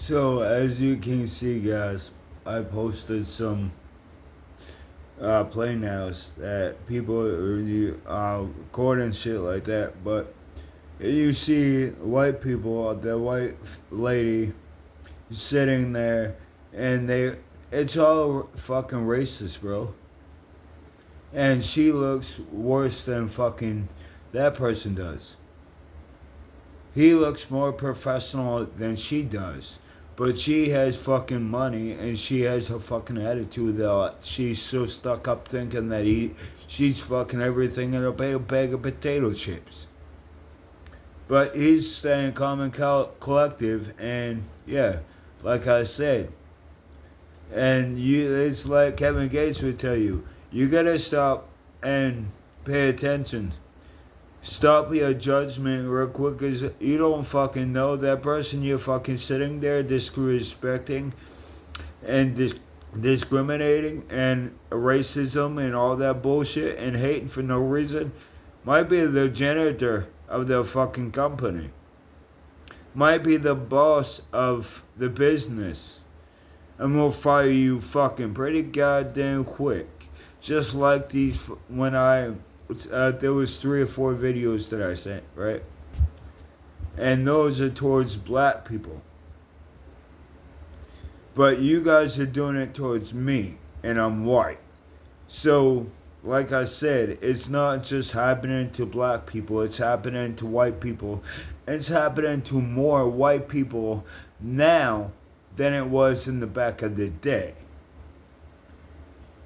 So as you can see, guys, I posted some playhouse that people record and shit like that. But you see white people, the white lady sitting there, and it's all fucking racist, bro. And she looks worse than fucking that person does. He looks more professional than she does. But she has fucking money and she has her fucking attitude that she's so stuck up thinking that she's fucking everything in a bag of potato chips. But he's staying calm and collective, and yeah, like I said, it's like Kevin Gates would tell you, you gotta stop and pay attention. Stop your judgment real quick, cause you don't fucking know that person you're fucking sitting there disrespecting and discriminating and racism and all that bullshit and hating for no reason might be the janitor of the fucking company. Might be the boss of the business. And we'll fire you fucking pretty goddamn quick. Just like these, when there was 3 or 4 videos that I sent, right? And those are towards black people. But you guys are doing it towards me, and I'm white. So, like I said, it's not just happening to black people, it's happening to white people. It's happening to more white people now than it was in the back of the day.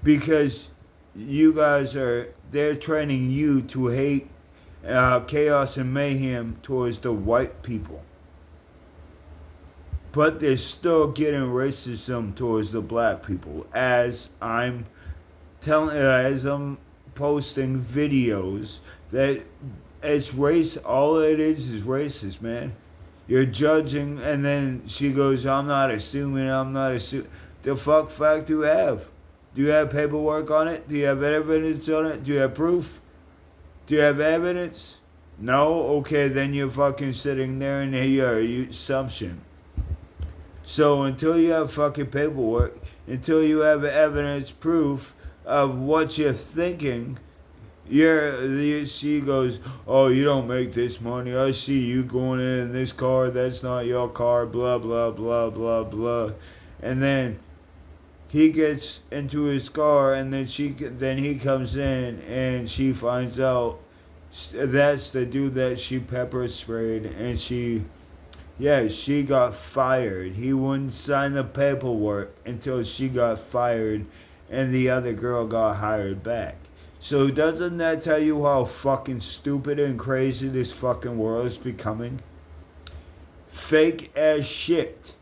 Because they're training you to hate chaos and mayhem towards the white people. But they're still getting racism towards the black people. As I'm posting videos that it's race, all it is racist, man. You're judging, and then she goes, I'm not assuming. The fuck fact do you have? Do you have paperwork on it? Do you have evidence on it? Do you have proof? Do you have evidence? No? Okay, then you're fucking sitting there and your assumption. So until you have fucking paperwork, until you have evidence, proof of what you're thinking, she goes, oh, you don't make this money. I see you going in this car. That's not your car. Blah, blah, blah, blah, blah. And then he gets into his car, and then he comes in, and she finds out that's the dude that she pepper sprayed, and she got fired. He wouldn't sign the paperwork until she got fired, and the other girl got hired back. So doesn't that tell you how fucking stupid and crazy this fucking world is becoming? Fake as shit.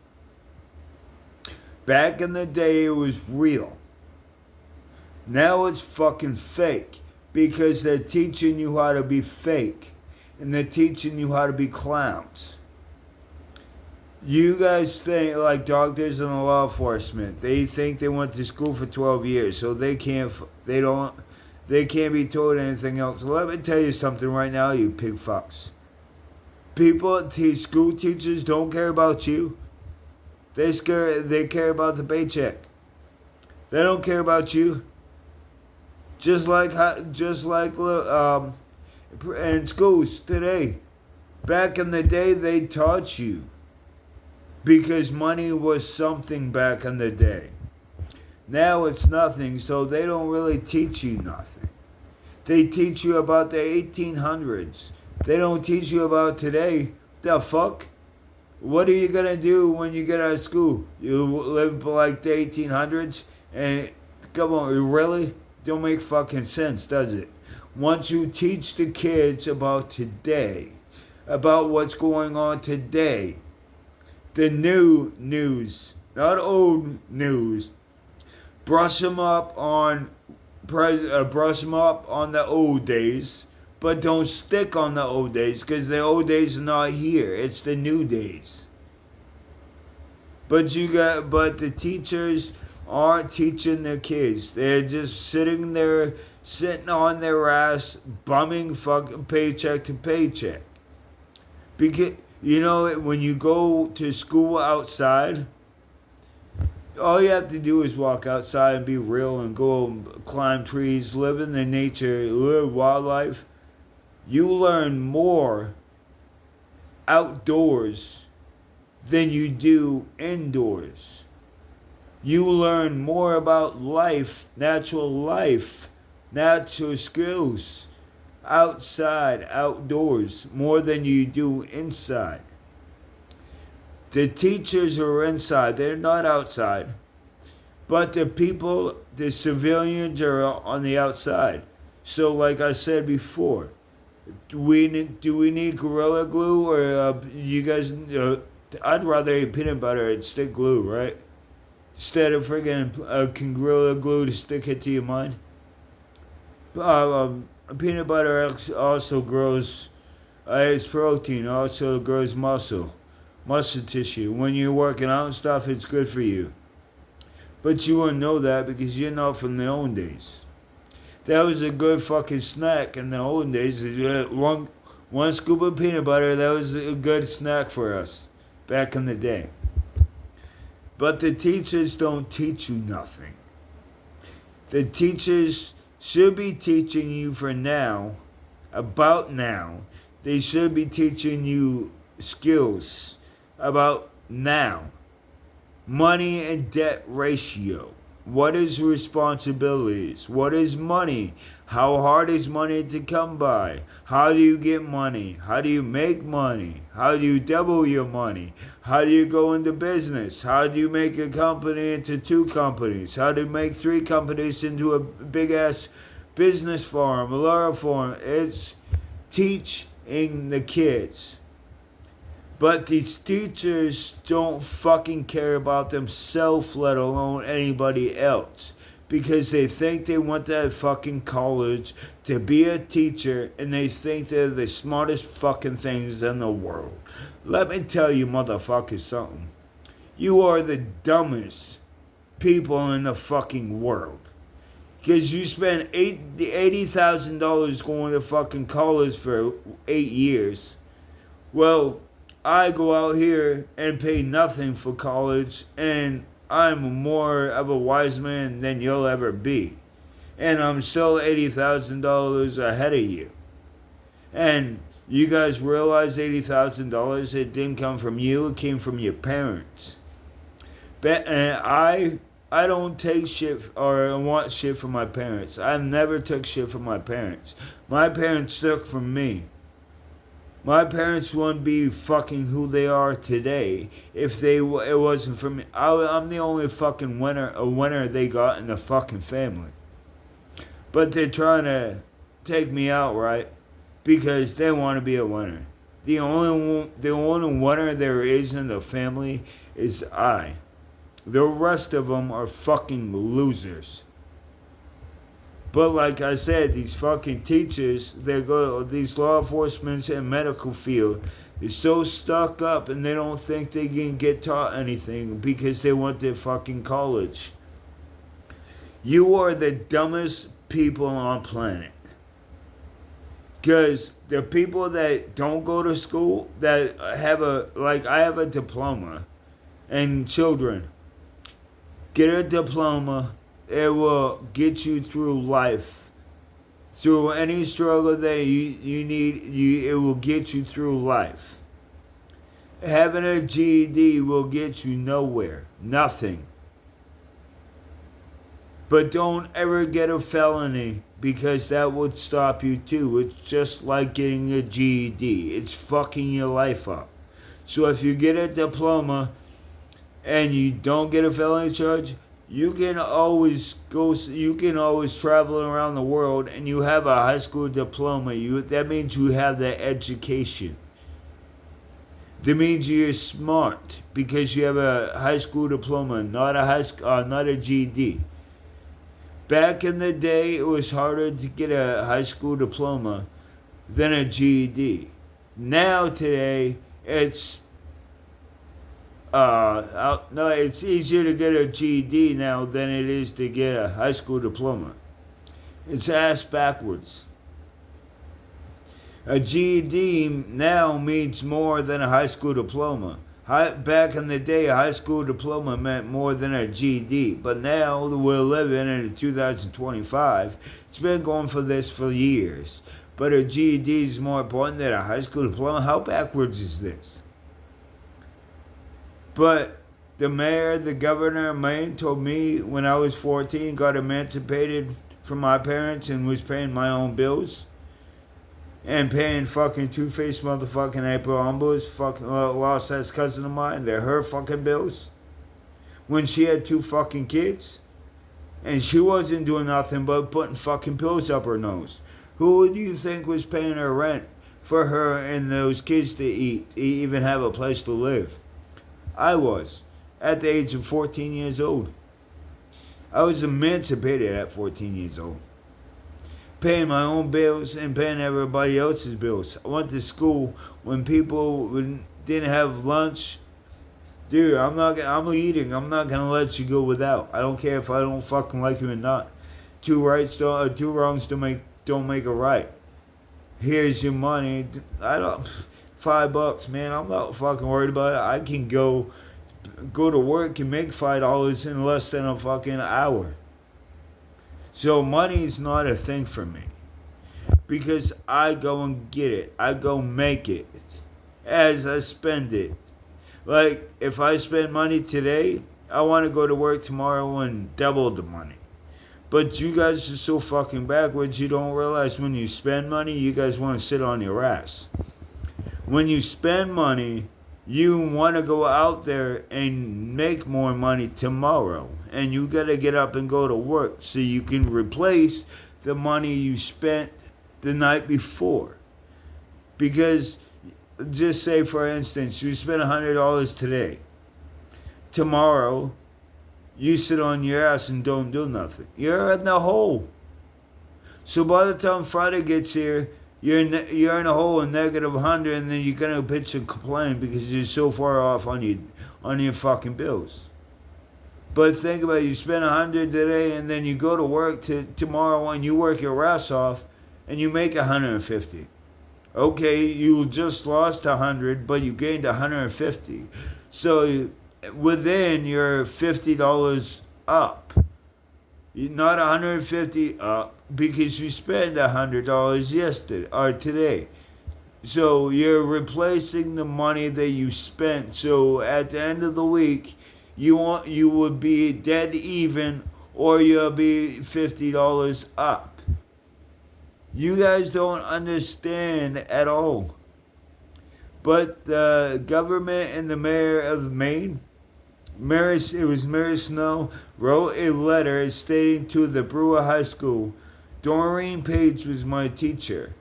Back in the day, it was real. Now it's fucking fake because they're teaching you how to be fake and they're teaching you how to be clowns. You guys think, like doctors and law enforcement, they think they went to school for 12 years, so they can't be told anything else. Let me tell you something right now, you pig fucks. School teachers don't care about you. They care about the paycheck. They don't care about you. Just like in schools today. Back in the day, they taught you. Because money was something back in the day. Now it's nothing, so they don't really teach you nothing. They teach you about the 1800s. They don't teach you about today. The fuck? What are you gonna do when you get out of school? You live like the 1800s? And come on, really? Don't make fucking sense, does it? Once you teach the kids about today, about what's going on today, the new news, not old news, brush them up on the old days, but don't stick on the old days because the old days are not here. It's the new days. But the teachers aren't teaching the kids. They're just sitting on their ass, bumming fucking paycheck to paycheck. You know, when you go to school outside, all you have to do is walk outside and be real and go climb trees, live in the nature, live wildlife. You learn more outdoors than you do indoors. You learn more about life, natural skills, outside, outdoors, more than you do inside. The teachers are inside, they're not outside. But the people, the civilians are on the outside. So, like I said before, do we need Gorilla Glue or you guys? I'd rather eat peanut butter and stick glue, right? Instead of friggin' Gorilla Glue to stick it to your mind. Peanut butter also grows. It's protein. Also grows muscle tissue. When you're working out and stuff, it's good for you. But you wouldn't know that because you're not from the old days. That was a good fucking snack in the old days. One scoop of peanut butter, that was a good snack for us back in the day. But the teachers don't teach you nothing. The teachers should be teaching you for now, about now. They should be teaching you skills about now. Money and debt ratio. What is responsibilities? What is money? How hard is money to come by? How do you get money? How do you make money? How do you double your money? How do you go into business? How do you make a company into 2 companies? How do you make 3 companies into a big ass business farm, a law farm? It's teaching the kids. But these teachers don't fucking care about themselves, let alone anybody else. Because they think they went to fucking college to be a teacher and they think they're the smartest fucking things in the world. Let me tell you motherfuckers something. You are the dumbest people in the fucking world. Because you spend $80,000 going to fucking college for 8 years. Well, I go out here and pay nothing for college, and I'm more of a wise man than you'll ever be. And I'm still $80,000 ahead of you. And you guys realize $80,000, it didn't come from you, it came from your parents. But I don't take shit or want shit from my parents. I never took shit from my parents. My parents took from me. My parents wouldn't be fucking who they are today if it wasn't for me. I'm the only fucking winner they got in the fucking family. But they're trying to take me out, right? Because they want to be a winner. The only winner there is in the family is I. The rest of them are fucking losers. But like I said, these fucking teachers, these law enforcement and medical field, they're so stuck up and they don't think they can get taught anything because they went to fucking college. You are the dumbest people on planet. Because the people that don't go to school, that have I have a diploma, and children, get a diploma. It will get you through life. Through any struggle that you need, it will get you through life. Having a GED will get you nowhere. Nothing. But don't ever get a felony because that would stop you too. It's just like getting a GED. It's fucking your life up. So if you get a diploma and you don't get a felony charge, you can always travel around the world and you have a high school diploma. That means you have the education. That means you're smart because you have a high school diploma, not a GED. Back in the day, it was harder to get a high school diploma than a GED. Now today, it's easier to get a GED now than it is to get a high school diploma. It's ass backwards. A GED now means more than a high school diploma. Back in the day, a high school diploma meant more than a GED, but now we're living in 2025. It's been going for this for years. But a GED is more important than a high school diploma. How backwards is this? But the mayor, the governor of Maine told me when I was 14, got emancipated from my parents and was paying my own bills. And paying fucking two-faced motherfucking April Umbles, fucking lost ass cousin of mine, they're her fucking bills. When she had 2 fucking kids. And she wasn't doing nothing but putting fucking pills up her nose. Who do you think was paying her rent for her and those kids to eat, to even have a place to live? I was, at the age of 14 years old. I was emancipated at 14 years old. Paying my own bills and paying everybody else's bills. I went to school when people didn't have lunch. Dude, I'm eating. I'm not gonna let you go without. I don't care if I don't fucking like you or not. Two wrongs don't make a right. Here's your money. $5, man. I'm not fucking worried about it. I can go to work and make $5 in less than a fucking hour. So money is not a thing for me. Because I go and get it. I go make it. As I spend it. Like, if I spend money today, I want to go to work tomorrow and double the money. But you guys are so fucking backwards, you don't realize when you spend money, you guys want to sit on your ass. When you spend money, you want to go out there and make more money tomorrow. And you got to get up and go to work so you can replace the money you spent the night before. Because, just say for instance, you spend $100 today. Tomorrow, you sit on your ass and don't do nothing. You're in the hole. So by the time Friday gets here, you're in a hole in negative 100, and then you're gonna bitch and complain because you're so far off on your fucking bills. But think about it, you spend 100 today, and then you go to work tomorrow and you work your ass off, and you make 150. Okay, you just lost 100, but you gained 150. So within your $50 up, not 150 up, because you spent $100 yesterday or today. So you're replacing the money that you spent. So at the end of the week, you would be dead even, or you'll be $50 up. You guys don't understand at all. But the government and the mayor of Maine, it was Mary Snow, wrote a letter stating to the Brewer High School, Doreen Page was my teacher,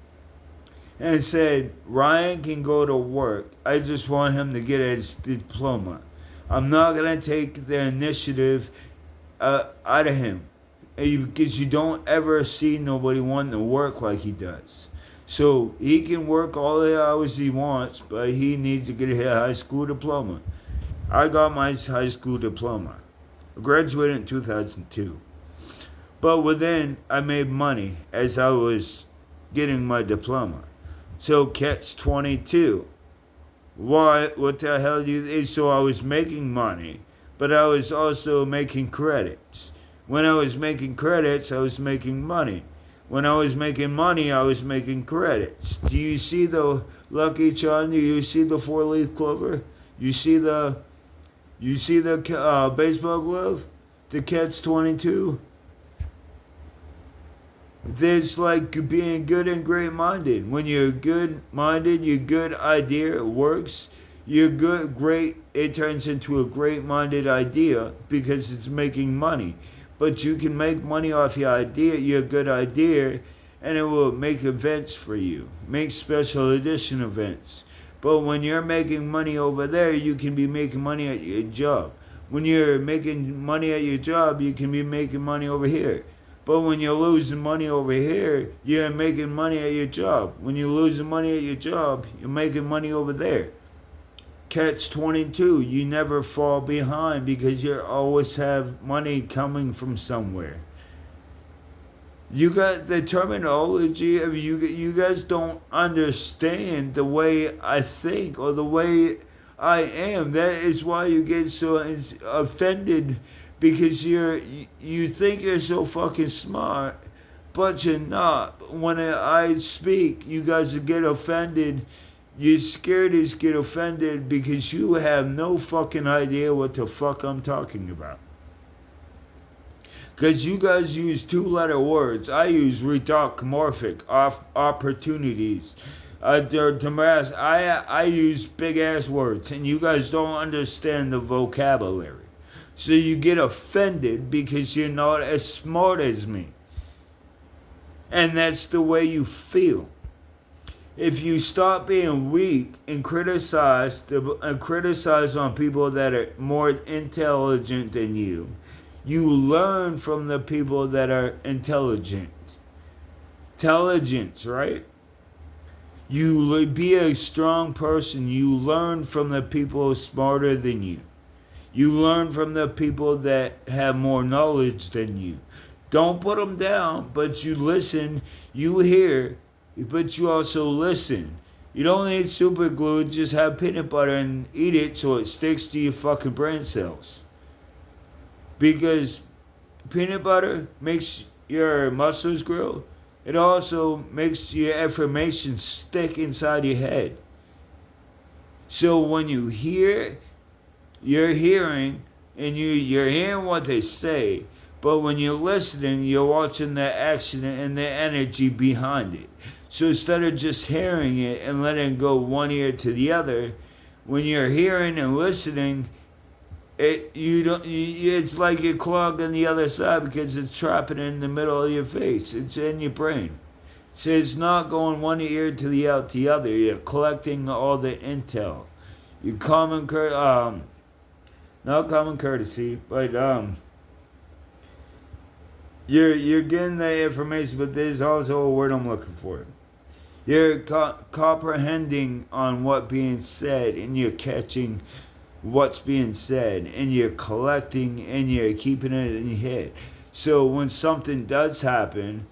and said, Ryan can go to work. I just want him to get his diploma. I'm not going to take the initiative out of him. Because you don't ever see nobody wanting to work like he does. So he can work all the hours he wants, but he needs to get a high school diploma. I got my high school diploma. I graduated in 2002. But within, I made money as I was getting my diploma. So catch 22. What the hell do you... So I was making money, but I was also making credits. When I was making credits, I was making money. When I was making money, I was making credits. Do you see the Lucky Charm? Do you see the 4-leaf clover? You see the baseball glove? The catch 22? It's like being good and great-minded. When you're good-minded, your good idea works. You're great, it turns into a great-minded idea because it's making money. But you can make money off your good idea, and it will make events for you. Make special edition events. But when you're making money over there, you can be making money at your job. When you're making money at your job, you can be making money over here. But when you're losing money over here, you're making money at your job. When you're losing money at your job, you're making money over there. Catch 22, you never fall behind because you always have money coming from somewhere. You got the terminology of you guys don't understand the way I think or the way I am. That is why you get so offended, because you think you're so fucking smart, but you're not. When I speak, you guys get offended. You scared as get offended because you have no fucking idea what the fuck I'm talking about. Because you guys use two-letter words. I use reductomorphic opportunities. I use big-ass words, and you guys don't understand the vocabulary. So you get offended because you're not as smart as me. And that's the way you feel. If you stop being weak and criticize on people that are more intelligent than you learn from the people that are intelligent. Intelligence, right? You be a strong person. You learn from the people smarter than you. You learn from the people that have more knowledge than you. Don't put them down, but you listen, you hear, but you also listen. You don't need super glue, just have peanut butter and eat it so it sticks to your fucking brain cells. Because peanut butter makes your muscles grow. It also makes your information stick inside your head. So when you hear, you're hearing, and you're hearing what they say, but when you're listening, you're watching the action and the energy behind it. So instead of just hearing it and letting it go one ear to the other, when you're hearing and listening, it's like you're clogged on the other side because it's trapping in the middle of your face. It's in your brain. So it's not going one ear to the other. You're collecting all the intel. You not common courtesy, but you're getting the information, but there's also a word I'm looking for. You're comprehending on what being said, and you're catching what's being said, and you're collecting, and you're keeping it in your head. So when something does happen,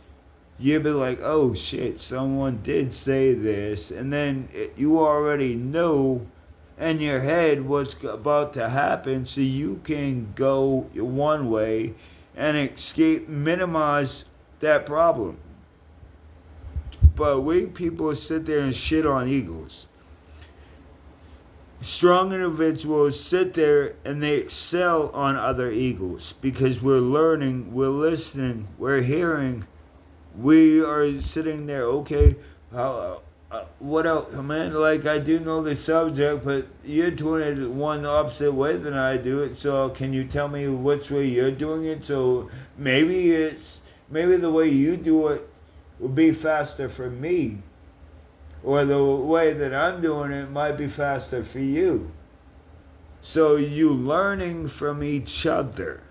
you'll be like, oh shit, someone did say this, and then you already know in your head what's about to happen, so you can go one way and minimize that problem. But we people sit there and shit on egos. Strong individuals sit there and they excel on other egos because we're learning, we're listening, we're hearing. We are sitting there, okay, what else, man? Like, I do know the subject, but you're doing it one opposite way than I do it, so can you tell me which way you're doing it? So maybe the way you do it will be faster for me. Or the way that I'm doing it might be faster for you. So you learning from each other.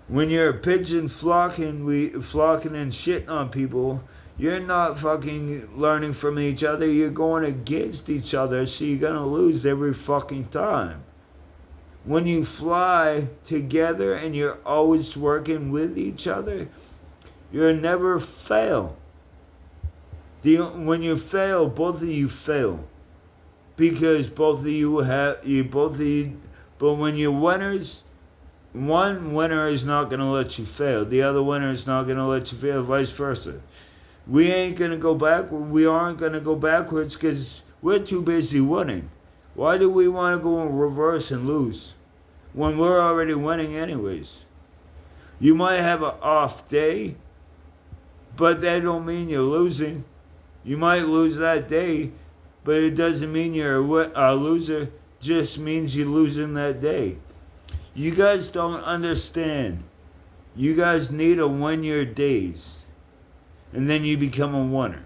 When you're pigeon flocking and shitting on people, you're not fucking learning from each other. You're going against each other, so you're gonna lose every fucking time. When you fly together and you're always working with each other, you'll never fail. When you fail, both of you fail, because both of you but when you're winners, one winner is not going to let you fail. The other winner is not going to let you fail, vice versa. We ain't going to go backward. We aren't going to go backwards because we're too busy winning. Why do we want to go in reverse and lose when we're already winning anyways? You might have an off day, but that don't mean you're losing. You might lose that day, but it doesn't mean you're a loser. Just means you're losing that day. You guys don't understand. You guys need to win your days, and then you become a winner.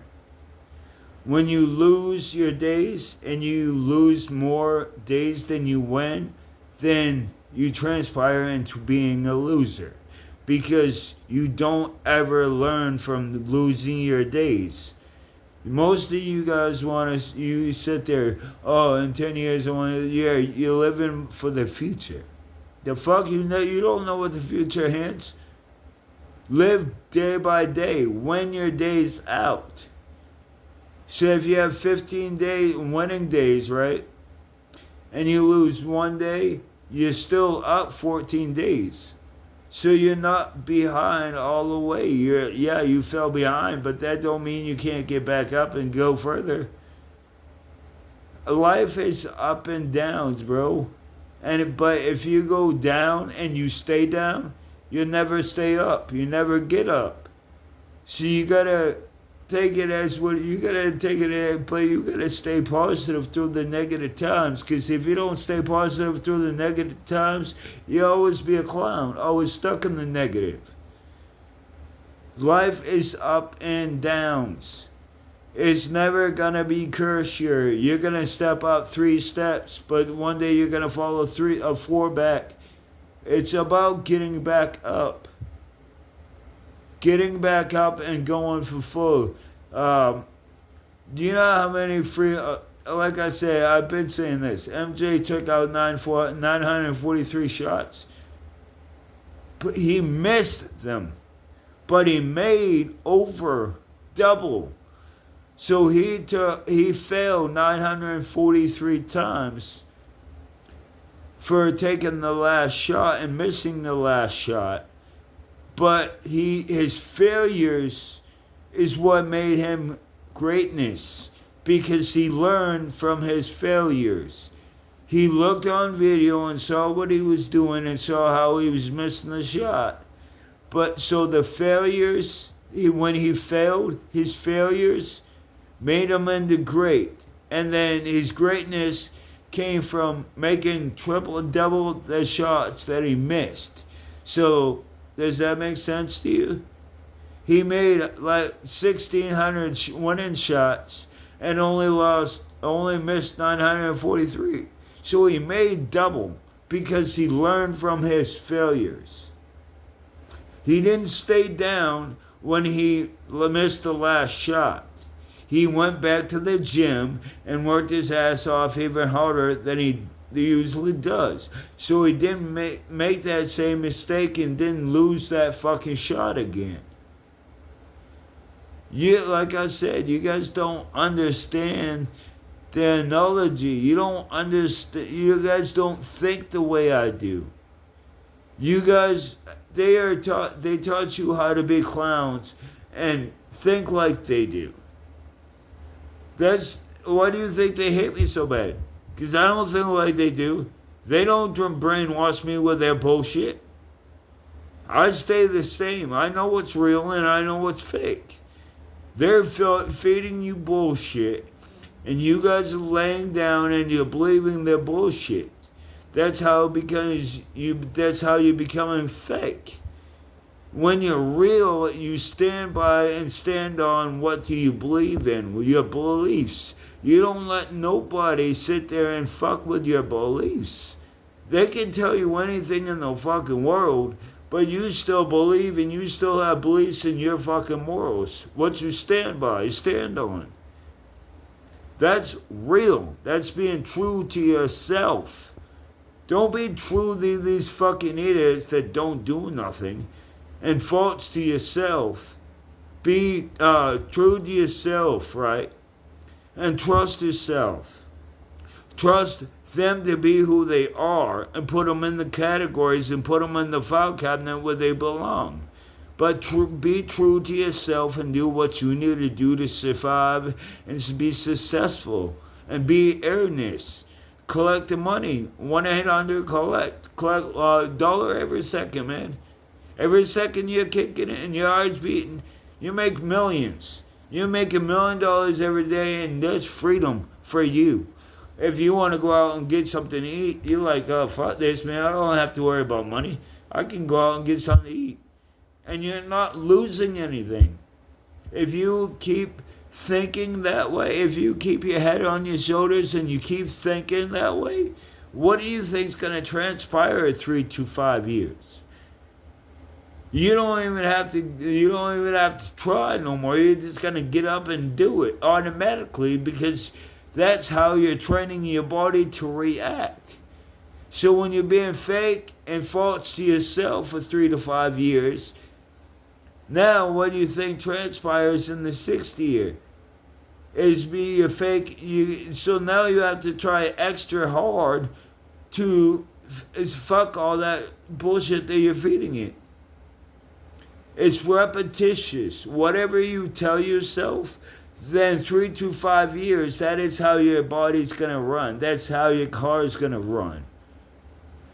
When you lose your days and you lose more days than you win, then you transpire into being a loser, because you don't ever learn from losing your days. Most of you guys you sit there, oh, in 10 years, you're living for the future. The fuck, you don't know what the future hands. Live day by day. Win your days out. So if you have 15 winning days, right? And you lose one day, you're still up 14 days. So you're not behind all the way. You fell behind, but that don't mean you can't get back up and go further. Life is up and downs, bro. But if you go down and you stay down, you never stay up. You never get up. So you gotta take it as what you gotta take it as, but you gotta stay positive through the negative times. Because if you don't stay positive through the negative times, you always be a clown, always stuck in the negative. Life is up and downs. It's never gonna be cursor. You're gonna step up 3 steps, but one day you're gonna follow 4 back. It's about getting back up. Getting back up and going for full. Do you know how many free? Like I said, I've been saying this. MJ took out 943 shots. But he missed them. But he made over double. So he failed 943 times for taking the last shot and missing the last shot. But his failures is what made him greatness, because he learned from his failures. He looked on video and saw what he was doing and saw how he was missing the shot. But so the failures, when he failed, his failures made him into great. And then his greatness came from making triple and double the shots that he missed. So does that make sense to you? He made like 1,600 winning shots and only missed 943. So he made double because he learned from his failures. He didn't stay down when he missed the last shot. He went back to the gym and worked his ass off even harder than he usually does. So he didn't make that same mistake and didn't lose that fucking shot again. Like I said, you guys don't understand the analogy. You don't understand. You guys don't think the way I do. You guys, they taught you how to be clowns and think like they do. Why do you think they hate me so bad? Because I don't think like they do. They don't brainwash me with their bullshit. I stay the same. I know what's real and I know what's fake. They're feeding you bullshit, and you guys are laying down and you're believing their bullshit. That's how that's how you're becoming fake. When you're real, you stand by and stand on what do you believe in, with your beliefs. You don't let nobody sit there and fuck with your beliefs. They can tell you anything in the fucking world, but you still believe and you still have beliefs in your fucking morals. What you stand by, stand on. That's real. That's being true to yourself. Don't be true to these fucking idiots that don't do nothing and false to yourself. Be true to yourself, right? And trust yourself. Trust them to be who they are and put them in the categories and put them in the file cabinet where they belong. But be true to yourself and do what you need to do to survive and to be successful. And be earnest. Collect the money. 1-800-COLLECT. Collect $1 every second, man. Every second you're kicking it and your heart's beating, you make millions. You're making $1 million every day, and that's freedom for you. If you want to go out and get something to eat, you're like, oh, fuck this, man. I don't have to worry about money. I can go out and get something to eat. And you're not losing anything. If you keep thinking that way, if you keep your head on your shoulders and you keep thinking that way, what do you think is going to transpire in 3 to 5 years? You don't even have to try no more. You're just going to get up and do it automatically, because that's how you're training your body to react. So when you're being fake and false to yourself for 3 to 5 years, Now, what do you think transpires in the 6th year? Is be a fake. So now you have to try extra hard to fuck all that bullshit that you're feeding it. It's repetitious. Whatever you tell yourself, then 3 to 5 years, that is how your body's gonna run. That's how your car is gonna run.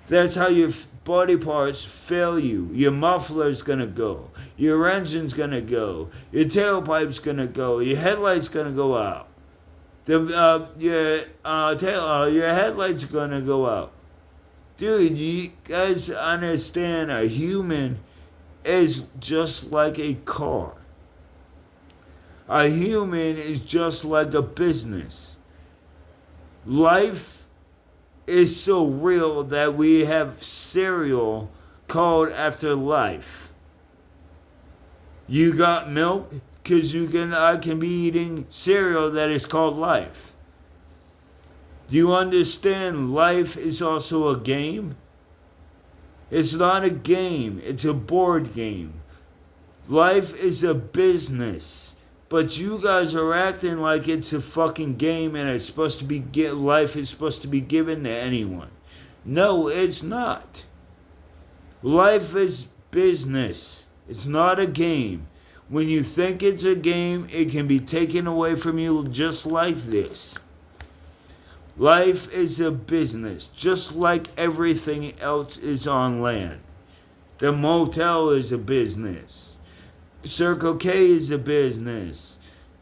That's how your body parts fail you. Your muffler's gonna go. Your engine's gonna go. Your tailpipe's gonna go. Your headlight's gonna go out. Your headlight's gonna go out. Dude, you guys understand a human is just like a car. A human is just like a business. Life is so real that we have cereal called after life. You got milk? Because I can be eating cereal that is called life. Do you understand life is also a game? It's not a game, it's a board game. Life is a business. But you guys are acting like it's a fucking game and it's supposed to be life is supposed to be given to anyone. No, it's not. Life is business. It's not a game. When you think it's a game, it can be taken away from you just like this. Life is a business, just like everything else is on land. The motel is a business. Circle K is a business.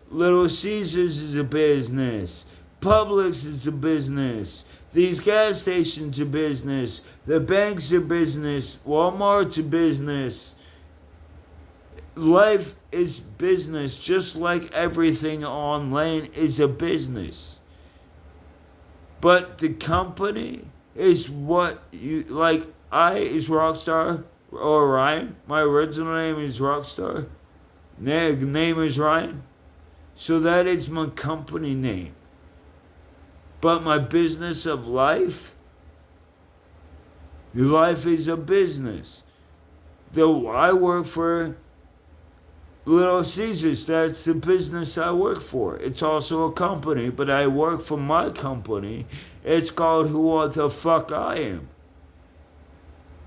Little Caesars is a business. Publix is a business. These gas stations are business. The banks are business. Walmart's a business. Life is business, just like everything on land is a business. But the company is what you like. I is Rockstar or Ryan. My original name is Rockstar. Name is Ryan. So that is my company name. But my business of life is a business. Though I work for Little Caesars, that's the business I work for. It's also a company, but I work for my company. It's called Who the Fuck I Am.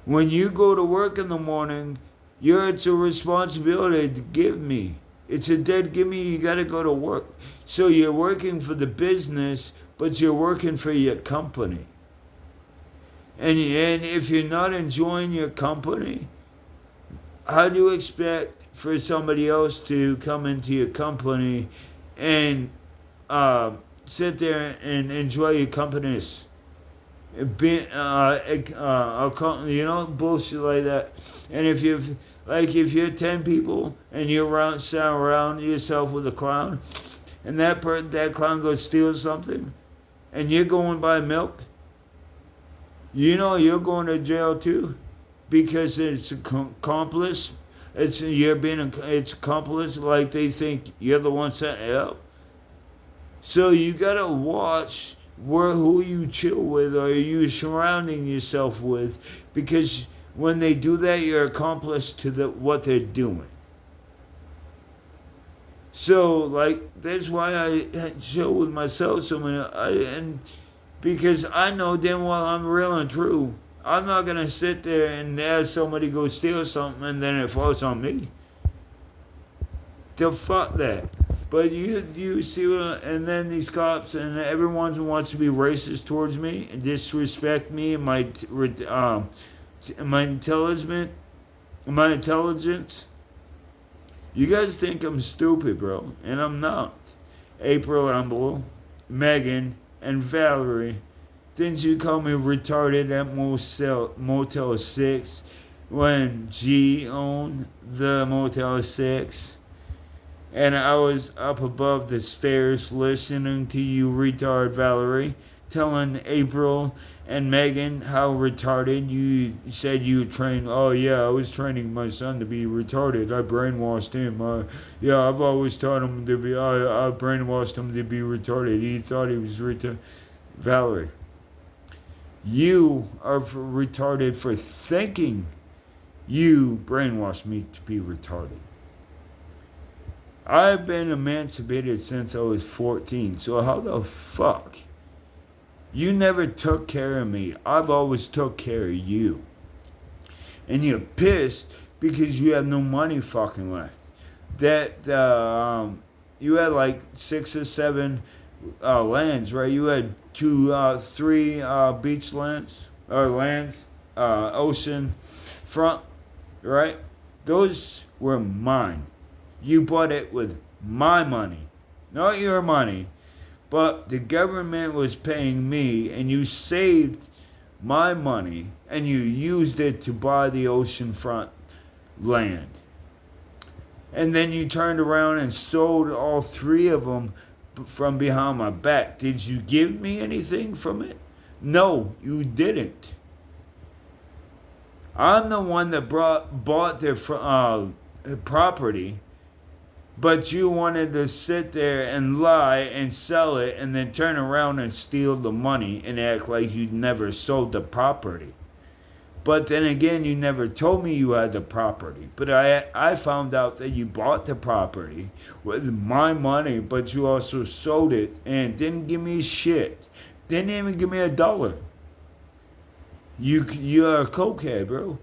When you go to work in the morning, it's a responsibility to give me. It's a dead gimme, you gotta go to work. So you're working for the business, but you're working for your company. And if you're not enjoying your company, how do you expect for somebody else to come into your company and sit there and enjoy your company's bullshit like that? And if you're 10 people and you're surround yourself with a clown, and that clown goes steal something, and you're going buy milk, you're going to jail too, because it's accomplice. It's accomplice, like they think you're the one setting it up. So you gotta watch who you chill with or you surrounding yourself with, because when they do that, you're accomplice to what they're doing. So that's why I chill with myself so many, because I know damn well I'm real and true. I'm not gonna sit there and have somebody go steal something and then it falls on me. Fuck that. But you see and then these cops and everyone wants to be racist towards me and disrespect me and my intelligence. You guys think I'm stupid, bro, and I'm not. April Emble, Megan, and Valerie. Didn't you call me retarded at Motel 6 when G owned the Motel 6? And I was up above the stairs listening to you, retard Valerie, telling April and Megan how retarded you said you trained. Oh yeah, I was training my son to be retarded. I brainwashed him. I've always taught him to be. I brainwashed him to be retarded. He thought he was retarded. Valerie. You are retarded for thinking you brainwashed me to be retarded. I've been emancipated since I was 14, so how the fuck? You never took care of me. I've always took care of you. And you're pissed because you have no money fucking left. That you had like 6 or 7 lands, right? You had 3 beach lands or lands, ocean front, right? Those were mine. You bought it with my money, not your money, but the government was paying me, and you saved my money and you used it to buy the oceanfront land. And then you turned around and sold all 3 of them from behind my back. Did you give me anything from it? No, you didn't. I'm the one that bought their property, but you wanted to sit there and lie and sell it and then turn around and steal the money and act like you never sold the property. But then again, you never told me you had the property. But I found out that you bought the property with my money, but you also sold it and didn't give me shit. Didn't even give me $1. You're a cokehead, bro.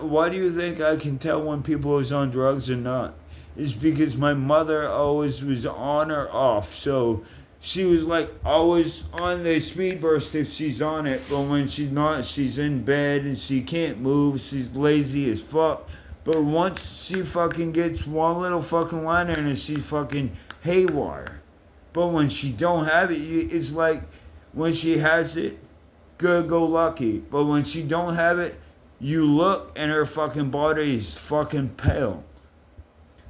Why do you think I can tell when people is on drugs or not? It's because my mother always was on or off. So she was like always on the speed burst if she's on it, but when she's not, she's in bed and she can't move. She's lazy as fuck. But once she fucking gets one little fucking line in her, she's fucking haywire. But when she don't have it, it's like when she has it, good, go lucky. But when she don't have it, you look and her fucking body is fucking pale.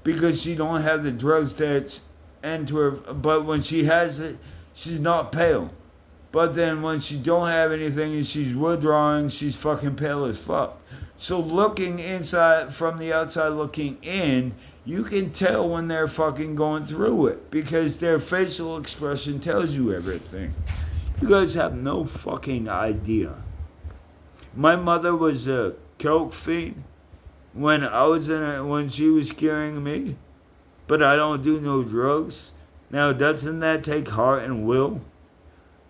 Because she don't have the drugs that's into her. But when she has it, she's not pale. But then when she don't have anything and she's withdrawing, she's fucking pale as fuck. So looking inside, from the outside looking in, you can tell when they're fucking going through it. Because their facial expression tells you everything. You guys have no fucking idea. My mother was a coke fiend when when she was carrying me, but I don't do no drugs. Now, doesn't that take heart and will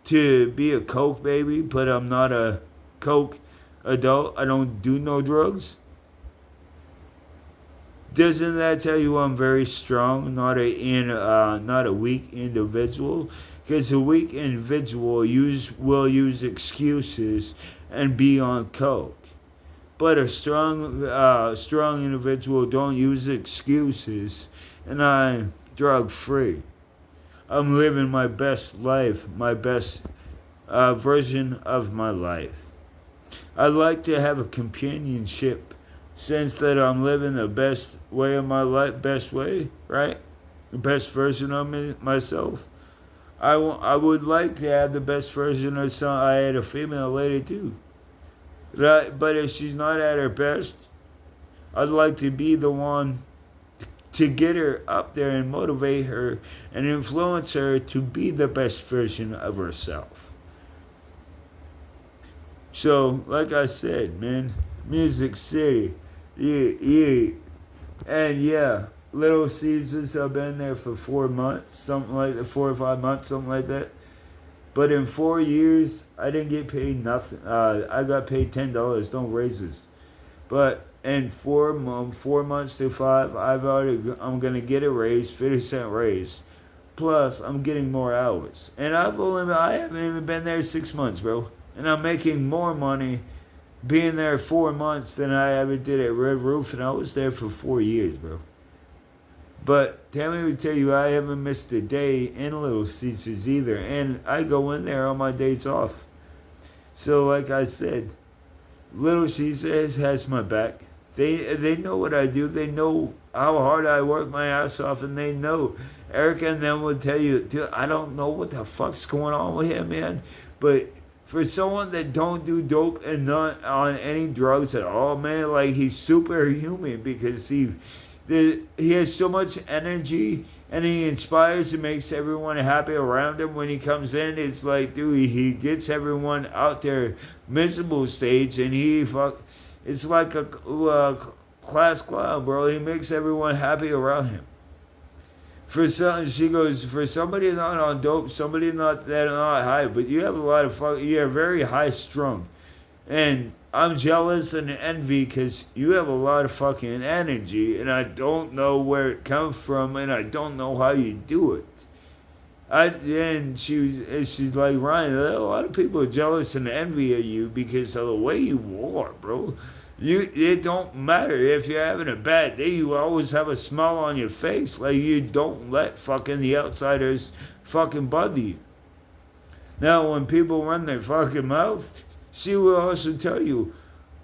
to be a coke baby, but I'm not a coke adult? I don't do no drugs. Doesn't that tell you I'm very strong, not a weak individual? Because a weak individual will use excuses and be on coke. But a strong individual don't use excuses, and I'm drug free. I'm living my best life, my best version of my life. I like to have a companionship, since that I'm living the best way of my life, best way, right? The best version of myself. I would like to have the best version of I had a female lady too. Right? But if she's not at her best, I'd like to be the one to get her up there and motivate her and influence her to be the best version of herself. So, like I said, man, Music City. Yeah. And yeah. Little Caesars, I've been there for 4 months, something like that, 4 or 5 months, something like that. But in 4 years, I didn't get paid nothing. I got paid $10, no raises. But in 4 months to 5, I'm gonna get a raise, 50-cent raise. Plus, I'm getting more hours, and I haven't even been there 6 months, bro. And I'm making more money being there 4 months than I ever did at Red Roof, and I was there for 4 years, bro. But tell me to tell you, I haven't missed a day in Little Caesars either. And I go in there on my days off. So like I said, Little Caesars has my back. They know what I do. They know how hard I work my ass off. And they know. Erica and them would tell you, dude, I don't know what the fuck's going on with him, man. But for someone that don't do dope and not on any drugs at all, man, like he's superhuman because he has so much energy and he inspires and makes everyone happy around him when he comes in. It's like, dude, he gets everyone out their miserable stage and it's like class clown, bro. He makes everyone happy around him. She goes, for somebody not on dope, somebody not that not high, but you have a lot of you're very high strung. And I'm jealous and envy because you have a lot of fucking energy, and I don't know where it comes from, and I don't know how you do it. She's like, Ryan, a lot of people are jealous and envy of you because of the way you wore, bro. It don't matter if you're having a bad day. You always have a smile on your face, like you don't let fucking the outsiders fucking bother you. Now, when people run their fucking mouth, she will also tell you.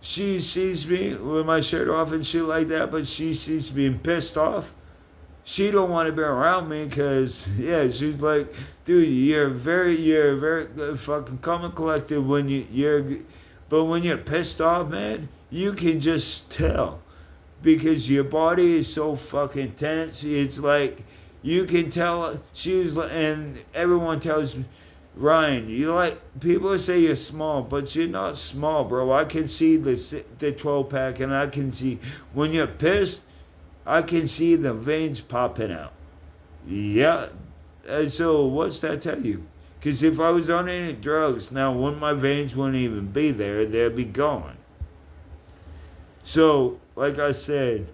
She sees me with my shirt off and shit like that, but she sees me pissed off. She don't want to be around me because, yeah, she's like, dude, you're very fucking calm and collected when but when you're pissed off, man, you can just tell because your body is so fucking tense. It's like, you can tell. She was like, and everyone tells me, Ryan, you like, people say you're small, but you're not small, bro. I can see the 12 pack, and I can see when you're pissed, I can see the veins popping out. Yeah. And so what's that tell you? Because if I was on any drugs, now my veins wouldn't even be there. They'd be gone. So, like I said,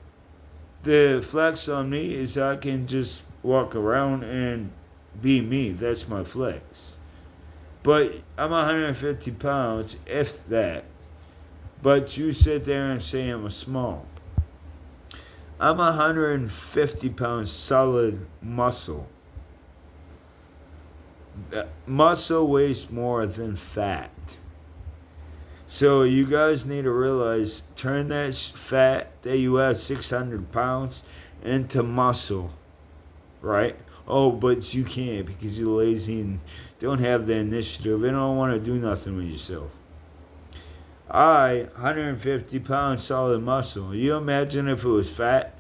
the flex on me is I can just walk around and be me. That's my flex. But I'm 150 pounds, if that. But you sit there and say I'm small. I'm 150 pounds solid muscle. Muscle weighs more than fat. So you guys need to realize, turn that fat that you have 600 pounds into muscle, right? Oh, but you can't because you're lazy and don't have the initiative and don't want to do nothing with yourself. 150 pounds solid muscle. You imagine if it was fat?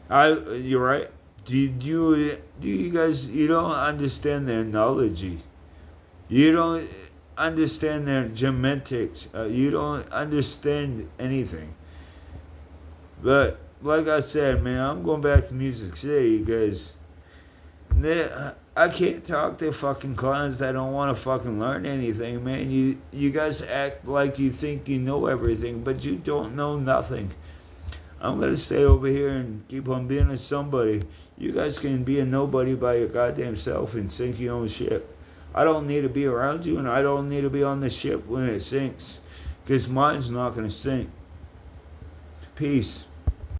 You're right. Do you guys, you don't understand the analogy. You don't understand their genetics. You don't understand anything. But like I said, man, I'm going back to Music City because I can't talk to fucking clowns that don't want to fucking learn anything, man. You guys act like you think you know everything, but you don't know nothing. I'm going to stay over here and keep on being a somebody. You guys can be a nobody by your goddamn self and sink your own ship. I don't need to be around you, and I don't need to be on the ship when it sinks, because mine's not going to sink. Peace.